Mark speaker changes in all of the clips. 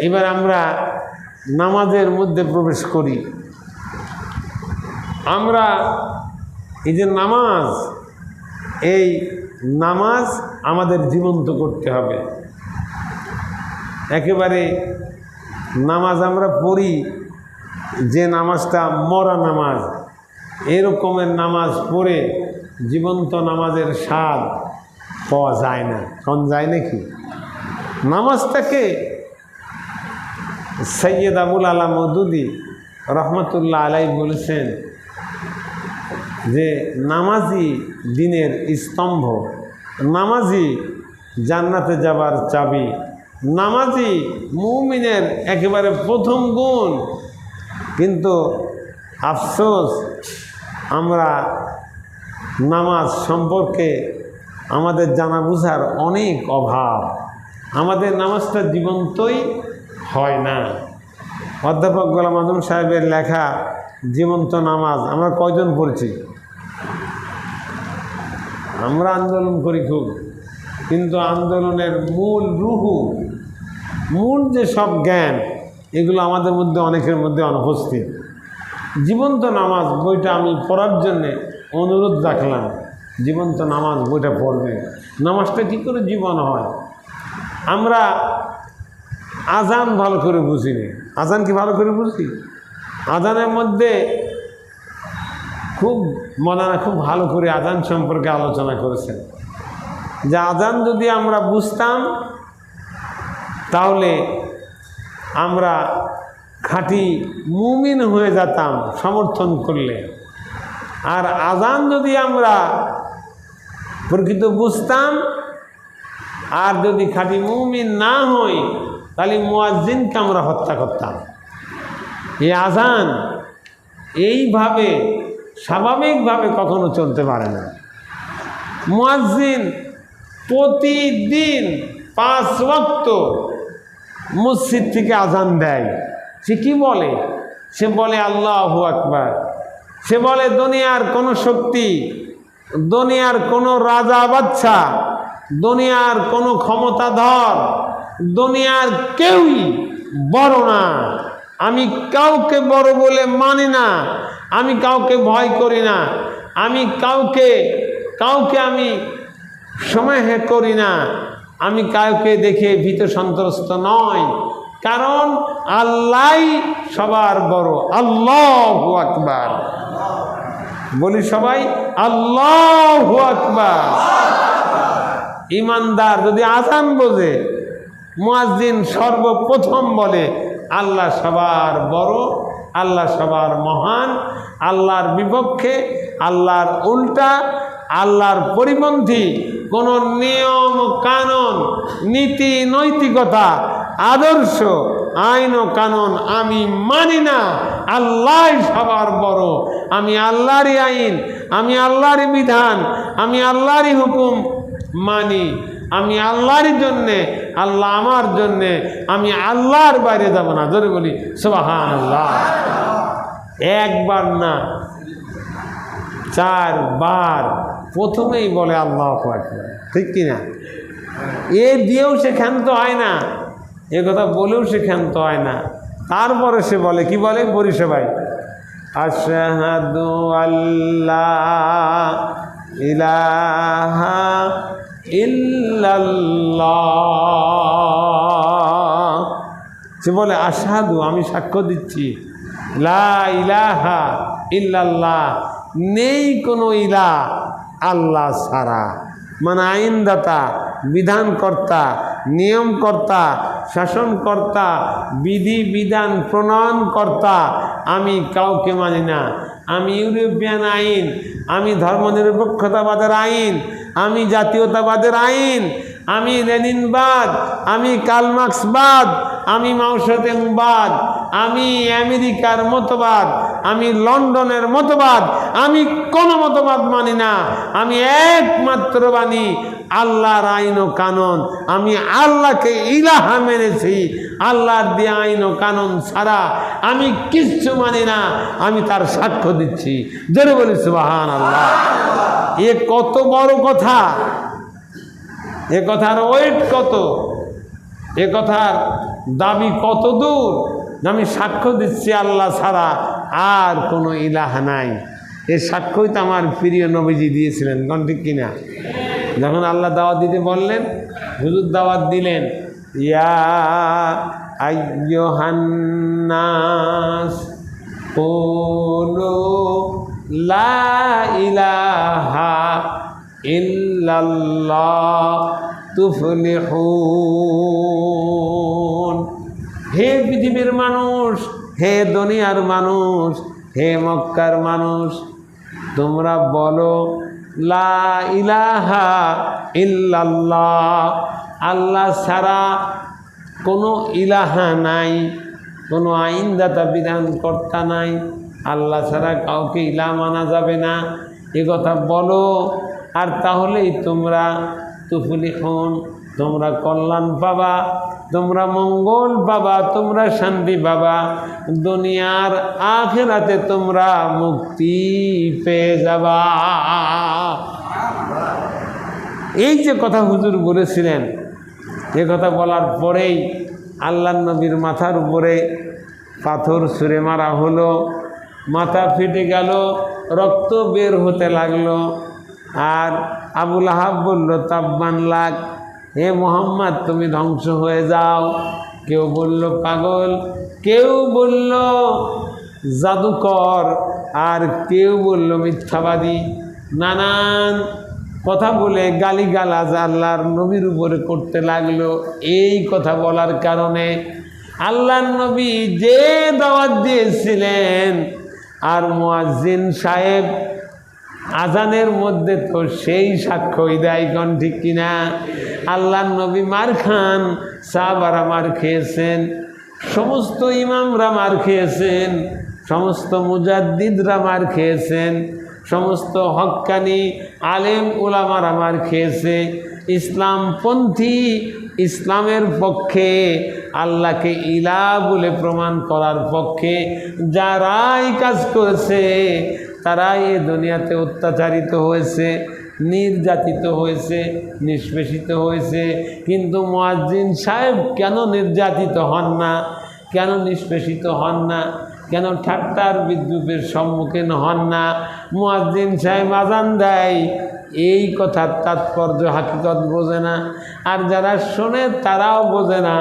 Speaker 1: এবার আমরা নামাজের মধ্যে প্রবেশ করি। আমরা এই যে নামাজ, এই নামাজ আমাদের জীবন্ত করতে হবে। একেবারে নামাজ আমরা পড়ি যে নামাজটা মরা নামাজ, এরকমের নামাজ পড়ে জীবন্ত নামাজের স্বাদ পাওয়া যায় না। কোন যায় নাকি? নামাজটাকে সৈয়দ আবুল আলা মওদুদি রহমতুল্লাহ আলাই বলেছেন যে নামাজি দিনের স্তম্ভ, নামাজি জান্নাতে যাবার চাবি, নামাজি মুমিনের একেবারে প্রথম গুণ। কিন্তু আফসোস, আমরা নামাজ সম্পর্কে আমাদের জানা বুঝার অনেক অভাব। আমাদের নামাজটা জীবন্তই হয় না। অধ্যাপক গোলাম আজম সাহেবের লেখা জীবন্ত নামাজ আমরা কয়জন পড়ছি? আমরা আন্দোলন করি খুব, কিন্তু আন্দোলনের মূল রুহু, মূল যে সব জ্ঞান, এগুলো আমাদের মধ্যে অনেকের মধ্যে অনুপস্থিত। জীবন্ত নামাজ বইটা আমি পড়ার জন্যে অনুরোধ রাখলাম, জীবন্ত নামাজ বইটা পড়বে। নামাজটা কী করে জীবন হয়? আমরা আজান ভালো করে বুঝিনি। আজান কি ভালো করে বুঝি? আজানের মধ্যে খুব মৌলানা খুব ভালো করে আজান সম্পর্কে আলোচনা করেছেন যে আজান যদি আমরা বুঝতাম তাহলে আমরা খাঁটি মুমিন হয়ে যেতাম সমর্থন করলে। আর আজান যদি আমরা প্রকৃত বুঝতাম আর যদি খাঁটি মুমিন না হই, তাহলে মুয়াজ্জিনকে আমরা হত্যা করতাম। এই আজান এইভাবে স্বাভাবিকভাবে কখনো চলতে পারে না। মুয়াজ্জিন প্রতিদিন 5 ওয়াক্ত মসজিদ থেকে আজান দেয়। সে কি বলে? সে বলে আল্লাহু আকবার। সে বলে দুনিয়ার কোনো শক্তি, দুনিয়ার কোনো রাজা বাদশা, দুনিয়ার কোনো ক্ষমতাধর, দুনিয়ার কেউই বড় না। আমি কাউকে বড় বলে মানি না, আমি কাউকে ভয় করি না, আমি কাউকে আমি সময় করি না, আমি কাউকে দেখে ভীত সন্ত্রস্ত নয়। কারণ আল্লাহ সবার বড়। আল্লাহু আকবার বলি সবাই, আল্লাহু আকবার। ইমানদার যদি আজান বোঝে, মুয়াজ্জিন সর্বপ্রথম বলে আল্লাহ সবার বড়, আল্লাহ সবার মহান, আল্লাহর বিপক্ষে, আল্লাহর উল্টা, আল্লাহর পরিপন্থী কোন নিয়ম কানুন, নীতি নৈতিকতা, আদর্শ, আইন ও কানুন আমি মানি না। আল্লাহ সবার বড়, আমি আল্লাহরই আইন, আমি আল্লাহরই বিধান, আমি আল্লাহরই হুকুম মানি, আমি আল্লাহর জন্যে, আল্লাহ আমার জন্যে, আমি আল্লাহর বাইরে যাব না। জোরে বলি সুবহানাল্লাহ। একবার না, 4 বার প্রথমেই বলে আল্লাহু আকবার, ঠিক কিনা? এ দিয়েও সে ক্ষান্ত হয় না, এ কথা বলেও সে ক্ষান্ত হয় না। তারপরে সে বলে, কি বলে? বলি সবাই, আশহাদু আল্লা ইলাহা ইল্লাল্লাহ। সে বলে আশহাদু, আমি সাক্ষ্য দিচ্ছি, লা ইলাহা ইল্লাল্লাহ, নেই কোনো ইলাহ আল্লাহ ছাড়া। মানে আইনদাতা, বিধানকর্তা, নিয়মকর্তা, শাসনকর্তা, বিধি বিধান প্রণয়নকর্তা আমি কাউকে মানি না। আমি ইউরোপিয়ান আইন, আমি ধর্মনিরপেক্ষতাবাদের আইন, আমি জাতীয়তাবাদের আইন, আমি লেনিনবাদ, আমি কার্লমার্ক্সবাদ, আমি মাওসেতুংবাদ, আমি আমেরিকার মতবাদ, আমি লন্ডনের মতবাদ, আমি কোনো মতবাদ মানি না। আমি একমাত্র মানি আল্লাহর আইন ও কানুন। আমি আল্লাহকে ইলাহা মেনেছি, আল্লাহর দেয়া আইন ও কানুন ছাড়া আমি কিচ্ছু মানি না। আমি তার সাক্ষ্য দিচ্ছি। জোরে বলি সুবহানাল্লাহ। এ কত বড় কথা, এ কথার ওয়েট কত, এ কথার দাবি কত দূর, আমি সাক্ষ্য দিচ্ছি আল্লাহ ছাড়া আর কোনো ইলাহ নাই। এর সাক্ষ্যই তো আমার প্রিয় নবীজি দিয়েছিলেন, কোন ঠিক কিনা? যখন আল্লাহ দাওয়াত দিতে বললেন, হুজুর দাওয়াত দিলেন, ইয়া আইয়ুহান নাস কুলু লা ইলাহা ইল্লাল্লাহ তুফলিহুন। হে পৃথিবীর মানুষ, হে দুনিয়ার মানুষ, হে মক্কার মানুষ, তোমরা বলো লা ইলাহা ইল্লাল্লাহ, আল্লাহ ছাড়া কোনো ইলাহা নাই, কোনো আইনদাতা বিধানকর্তা নাই, আল্লাহ ছাড়া কাউকে ইলাহ মানা যাবে না, এ কথা বলো। আর তাহলেই তোমরা তুফলিহুন, তোমরা কল্যাণ পাবা, তোমরা মঙ্গল পাবা, তোমরা শান্তি পাবা, দুনিয়ার আখিরাতে তোমরা মুক্তি পেয়ে যাবা। এই যে কথা হুজুর বলেছিলেন, এ কথা বলার পরেই আল্লাহর নবীর মাথার উপরে পাথর ছুঁড়ে মারা হলো, মাথা ফেটে গেল, রক্ত বের হতে লাগলো। আর আবুল আহাব বলল, তাব্বান লাক, হে মোহাম্মদ তুমি ধ্বংস হয়ে যাও। কেউ বলল পাগল, কেউ বলল জাদুকর, আর কেউ বলল মিথ্যাবাদী। নানান কথা বলে গালিগালাজ আল্লাহর নবীর উপরে করতে লাগলো। এই কথা বলার কারণে আল্লাহর নবী যে দাওয়াত দিয়েছিলেন, আর মুয়াজ্জিন সাহেব আজানের মধ্যে তো সেই সাক্ষ্যই দেয়, কোন ঠিক কিনা? আল্লাহর নবী মার খান, সাহাবারা মার খেয়েছেন, সমস্ত ইমামরা মার খেয়েছেন, সমস্ত মুজাদ্দিদরা মার খেয়েছেন, সমস্ত হক্কানি আলেম উলামারা মার খেয়েছে। ইসলামপন্থী, ইসলামের পক্ষে, আল্লাহকে ইলাহ বলে প্রমাণ করার পক্ষে যারাই কাজ করেছে, তারাই এ দুনিয়াতে অত্যাচারিত হয়েছে, নির্যাতিত হয়েছে, নিষ্পেষিত হয়েছে। কিন্তু মুয়াজ্জিন সাহেব কেন নির্যাতিত হন না, কেন নিষ্পেষিত হন না, কেন ঠাট্টার বিদ্রুপের সম্মুখীন হন না? মুয়াজ্জিন সাহেব আজান দেয়, এই কথার তাৎপর্য হাকিকত বোঝে না, আর যারা শোনে তারাও বোঝে না।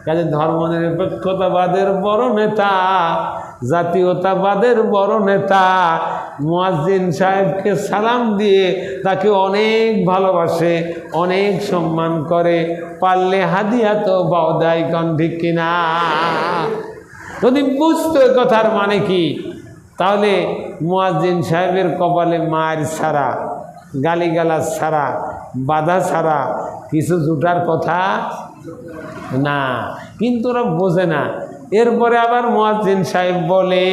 Speaker 1: কাজে ধর্মনিরপেক্ষতাবাদের বড় নেতা, জাতীয়তাবাদের বড় নেতা মুয়াজ্জিন সাহেবকে সালাম দিয়ে তাকে অনেক ভালোবাসে, অনেক সম্মান করে, পারলে হাদিয়া তো বাও দেয়, কোন ঠিক কিনা? যদি বুঝতো কথার মানে কি, তাহলে মুয়াজ্জিন সাহেবের কপালে মার ছাড়া, গালিগালাজ ছাড়া, বাধা ছাড়া কিছু জুটার কথা না। কিন্তু ওরা বোঝে না। এরপরে আবার মুয়াজ্জিন সাহেব বলে,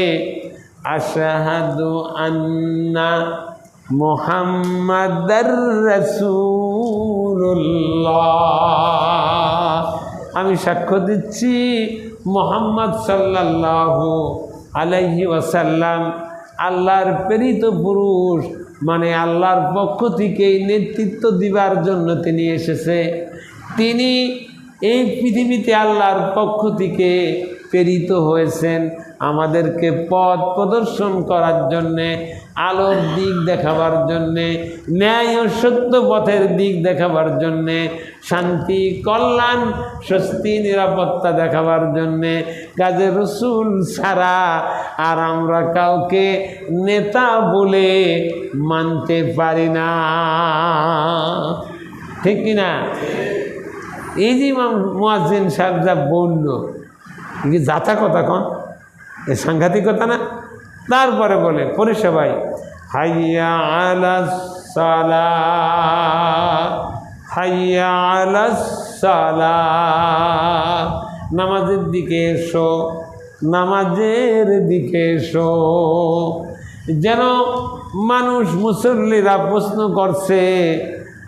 Speaker 1: আশহাদু আন্না মুহাম্মাদার রাসূলুল্লাহ, আমি সাক্ষ্য দিচ্ছি মুহাম্মদ সাল্লাল্লাহু আলাইহি ওয়াসাল্লাম আল্লাহর প্রেরিত পুরুষ, মানে আল্লাহর পক্ষ থেকে নেতৃত্ব দিবার জন্য তিনি এসেছে। তিনি এই পৃথিবীতে আল্লাহর পক্ষ থেকে প্রেরিত হয়েছেন আমাদেরকে পথ প্রদর্শন করার জন্যে, আলোর দিক দেখাবার জন্যে, ন্যায় ও সত্য পথের দিক দেখাবার জন্যে, শান্তি কল্যাণ স্বস্তি নিরাপত্তা দেখাবার জন্যে। কাজে রসুল ছাড়া আর আমরা কাউকে নেতা বলে মানতে পারি না, ঠিক কিনা? এই যে মুয়াজ্জিন সাহেব যা বলল, কি যাতা কথা কন, এ সাংঘাতিকতা না? তারপরে বলে পরিষেবাই, হাইয়া আলাস সালাহ, হাইয়া আলাস সালাহ, নামাজের দিকে এসো, নামাজের দিকে এসো। যেন মানুষ মুসল্লিরা প্রশ্ন করছে,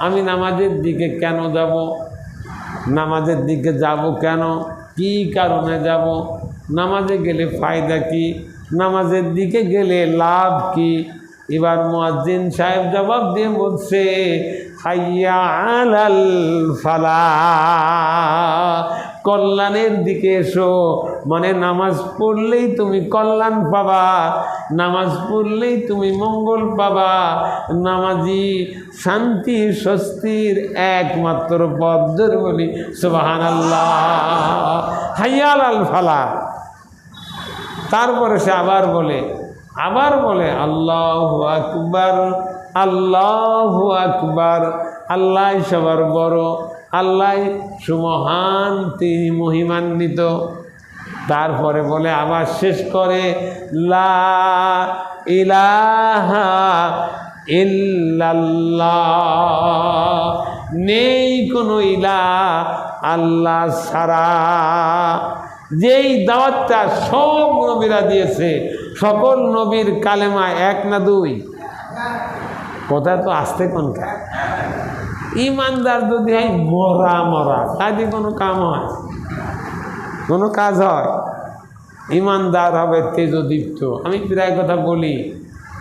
Speaker 1: আমি নামাজের দিকে কেন যাব, নামাজের দিকে যাব কেন, কি কারণে যাব, নামাজে গেলে ফায়দা কি, নামাজের দিকে গেলে লাভ কি? এবার মুয়াজ্জিন সাহেব জবাব দিয়ে বলছে, হাইয়া আলাল ফালাহ, কল্যাণের দিকে এসো। মানে নামাজ পড়লেই তুমি কল্যাণ পাবা, নামাজ পড়লেই তুমি মঙ্গল পাবা। নামাজি শান্তি স্বস্তির একমাত্র পথ। জোরে বলি সুবহানাল্লাহ, হাইয়া আলাল ফালাহ। তারপরে সে আবার বলে আল্লাহু আকবার, আল্লাহু আকবার। আল্লাহ সবার বড়, আল্লাহ সুমহান, তিনি মহিমান্বিত। তারপরে বলে আবার শেষ করে লা ইলাহা ইল্লাল্লাহ, নেই কোনো ইলাহ আল্লাহ ছাড়া। যেই দাওয়াতটা সব নবীরা দিয়েছে, সকল নবীর কালেমা এক না দুই? কথা তো আসতে কোনটা? ইমানদার যদি হয় মরা তাই কোনো কাম হয়, কোনো কাজ হয়? ইমানদার হবে তেজদীপ্ত। আমি প্রায় কথা বলি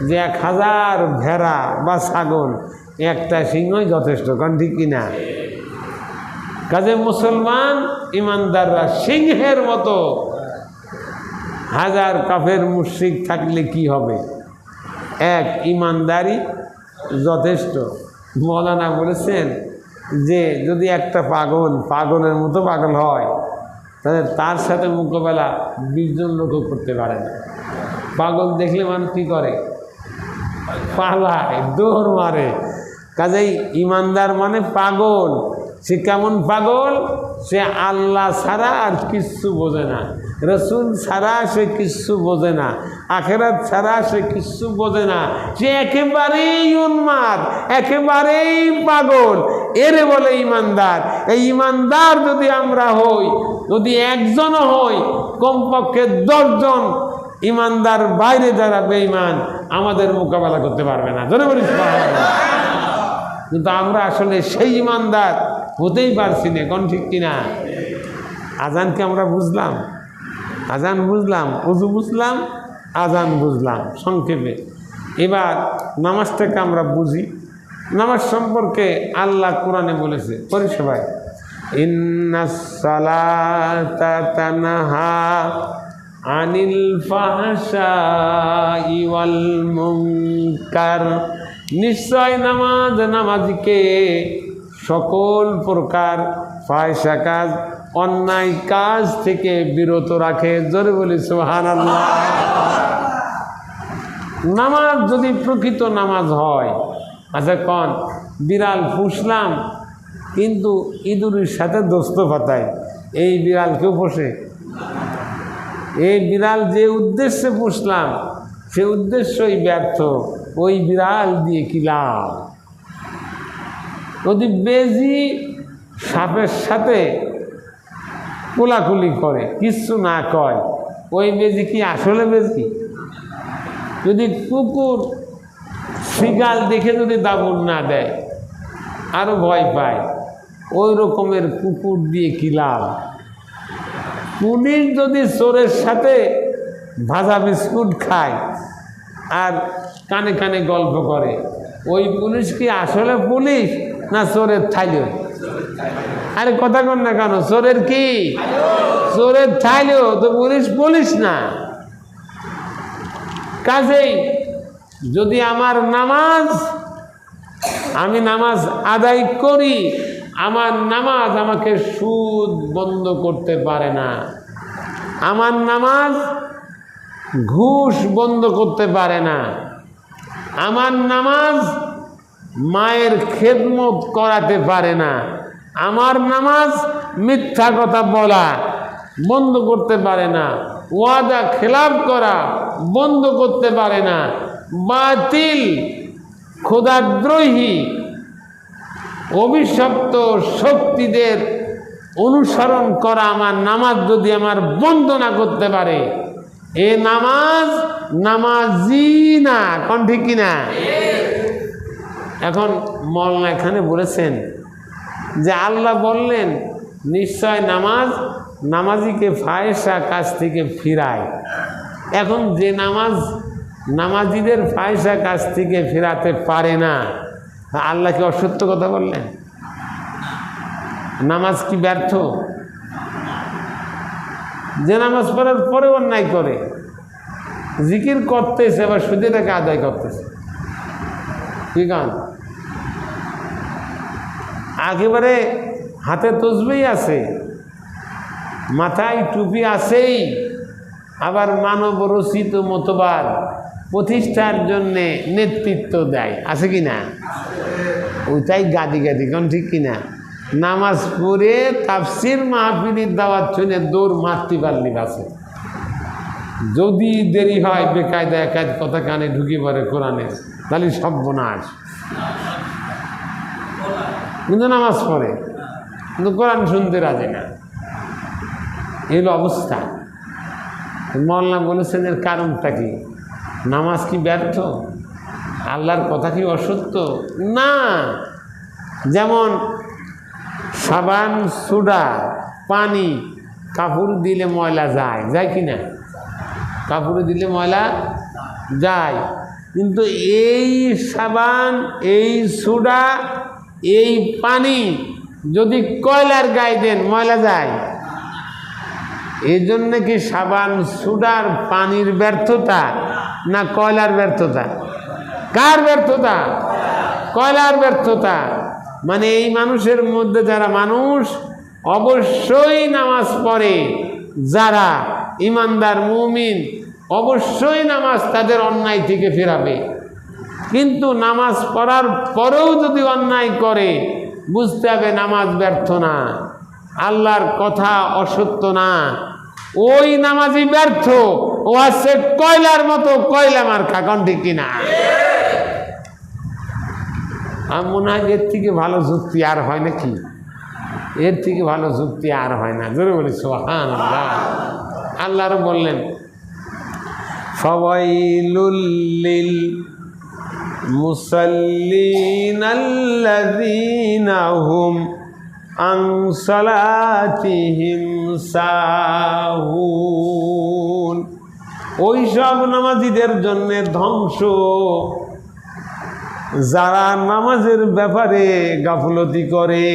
Speaker 1: যে 1000 ভেড়া বা ছাগল একটা সিংহই যথেষ্ট, কারণ ঠিক কিনা? কাজে মুসলমান ইমানদাররা সিংহের মতো। 1000 কাফের মুশরিক থাকলে কি হবে? এক ইমানদারি যথেষ্ট। মৌলানা বলেছেন যে যদি একটা পাগলের মতো পাগল হয়, তাহলে তার সাথে মোকাবেলা 20 জন লোকও করতে পারে না। পাগল দেখলে মানুষ কী করে? পালায়, দৌড় মারে। কাজেই ইমানদার মানে পাগল। সে কেমন পাগল? সে আল্লাহ ছাড়া আর কিচ্ছু বোঝে না, রসুল ছাড়া সে কিচ্ছু বোঝে না, আখেরাত ছাড়া সে কিচ্ছু বোঝে না। সে একেবারেই উন্মাদ, একেবারেই পাগল। এরে বলে ইমানদার। এই ইমানদার যদি আমরা হই, যদি একজনও হই, কমপক্ষে 10 জন ইমানদার বাইরে যারা বেঈমান আমাদের মোকাবেলা করতে পারবে না। জোরে বলিস। কিন্তু আমরা আসলে সেই ইমানদার হতেই পারছি না, কোন ঠিক কিনা? আজানকে আমরা বুঝলাম, আজান বুঝলাম, ওযু বুঝলাম, আজান বুঝলাম সংক্ষেপে। এবার নামাজটাকে আমরা বুঝি। নামাজ সম্পর্কে আল্লাহ কোরআনে বলেছে, পড়ি সবাই, ইন্নাস সালাতা তানহা আনিল ফাহশাই ওয়াল মুনকার। নিশ্চয় নামাজ নামাজিকে সকল প্রকার ফাহিশা কাজ, অন্যায় কাজ থেকে বিরত রাখে। জোরে বলি সুবহানাল্লাহ। নামাজ যদি প্রকৃত নামাজ হয়, আচ্ছা কন বিড়াল পুষলাম কিন্তু ইঁদুরের সাথে দোস্ত পাতায়, এই বিড়াল কেউ পোষে? এই বিড়াল যে উদ্দেশ্যে পুষলাম সে উদ্দেশ্যই ব্যর্থ, ওই বিড়াল দিয়ে কি লাভ? যদি বেজি সাপের সাথে কোলাকুলি করে, কিচ্ছু না কয়, ওই বেজি কি আসলে বেজি? যদি কুকুর শিগাল দেখে যদি দাবুন না দেয়, আরও ভয় পায়, ওই রকমের কুকুর দিয়ে কি লাভ? পুলিশ যদি চোরের সাথে ভাজা বিস্কুট খায় আর কানে কানে গল্প করে, ওই পুলিশ কি আসলে পুলিশ না চোরের থাইল? আরে কথা কন না কেন? চোরের কি? চোরের থাইল তো পুলিশ পুলিশ না। কাজেই যদি আমার নামাজ, আমি নামাজ আদায় করি, আমার নামাজ আমাকে সুদ বন্ধ করতে পারে না, আমার নামাজ ঘুষ বন্ধ করতে পারে না, আমার নামাজ মায়ের খেদমত করাতে পারে না, আমার নামাজ মিথ্যা কথা বলা বন্ধ করতে পারে না, ওয়াদা খেলাপ করা বন্ধ করতে পারে না, বাতিল খোদাদ্রোহী অভিশপ্ত শক্তিদের অনুসরণ করা আমার নামাজ যদি আমার বন্ধ না করতে পারে, এ নামাজ নামাজি না। কোন ঠিক কিনা? এখন মওলানা এখানে বলেছেন যে আল্লাহ বললেন নিশ্চয় নামাজ নামাজিকে ফাহিশা কাজ থেকে ফিরায়। এখন যে নামাজ নামাজিদের ফাহিশা কাজ থেকে ফিরাতে পারে না, আল্লাহ কি অসত্য কথা বললেন? নামাজ কি ব্যর্থ? যে নামাজ পড়ার পরে অন্যায় করে, জিকির করতেছে আবার সুদে টাকা আদায় করতেছে। কি গান, একেবারে হাতে তসবিহ আছে, মাথায় টুপি আছেই, আবার মানব রচিত মতবাদ প্রতিষ্ঠার জন্যে নেতৃত্ব দেয়, আছে কি না? ওইটাই গাদি গাদি, কোন ঠিক কিনা? নামাজ পড়ে তাফসির মাহফিলের দাওয়াত শুনে দৌড় মারতে পারলি আছে। যদি দেরি হয় বেকায়দা একাদ কথা কানে ঢুকে পড়ে কোরআনে, তাহলে সর্বনাশ। কিন্তু নামাজ পড়ে, কিন্তু কোরআন শুনতে রাজে না, এই অবস্থা। মওলানা বলেছেন এর কারণটা কি? নামাজ কি ব্যর্থ? আল্লাহর কথা কি অসত্য? না। যেমন সাবান, সোডা, পানি, কাপড় দিলে ময়লা যায়, যায় কি না? কাপড়ে দিলে ময়লা যায়, কিন্তু এই সাবান, এই সোডা, এই পানি যদি কয়লার গায়ে দেন ময়লা যায়। এই জন্য কি সাবান, সোডার, পানির ব্যর্থতা না কয়লার ব্যর্থতা? কার ব্যর্থতা? কয়লার ব্যর্থতা। মানে এই মানুষের মধ্যে যারা মানুষ অবশ্যই নামাজ পড়ে, যারা ইমানদার মুমিন, অবশ্যই নামাজ তাদের অন্যায় থেকে ফেরাবে। কিন্তু নামাজ পড়ার পরেও যদি অন্যায় করে, বুঝতে হবে নামাজ ব্যর্থ না, আল্লাহর কথা অসত্য না, ওই নামাজই ব্যর্থ। ও আছে কয়লার মতো, কয়লা মার্কা, কোন ঠিক কিনা? আমার মনে হয় এর থেকে ভালো যুক্তি আর হয় নাকি? এর থেকে ভালো যুক্তি আর হয় না। জোরে বলি সুবহানাল্লাহ। আল্লাহর বললেন ফাওয়াইলুল লিল মুসাল্লিন আল্লাযীনা হুম আন সালাতিহিম সাহুন। ওই সব নামাজীদের জন্য ধ্বংস যারা নামাজের ব্যাপারে গাফলতি করে।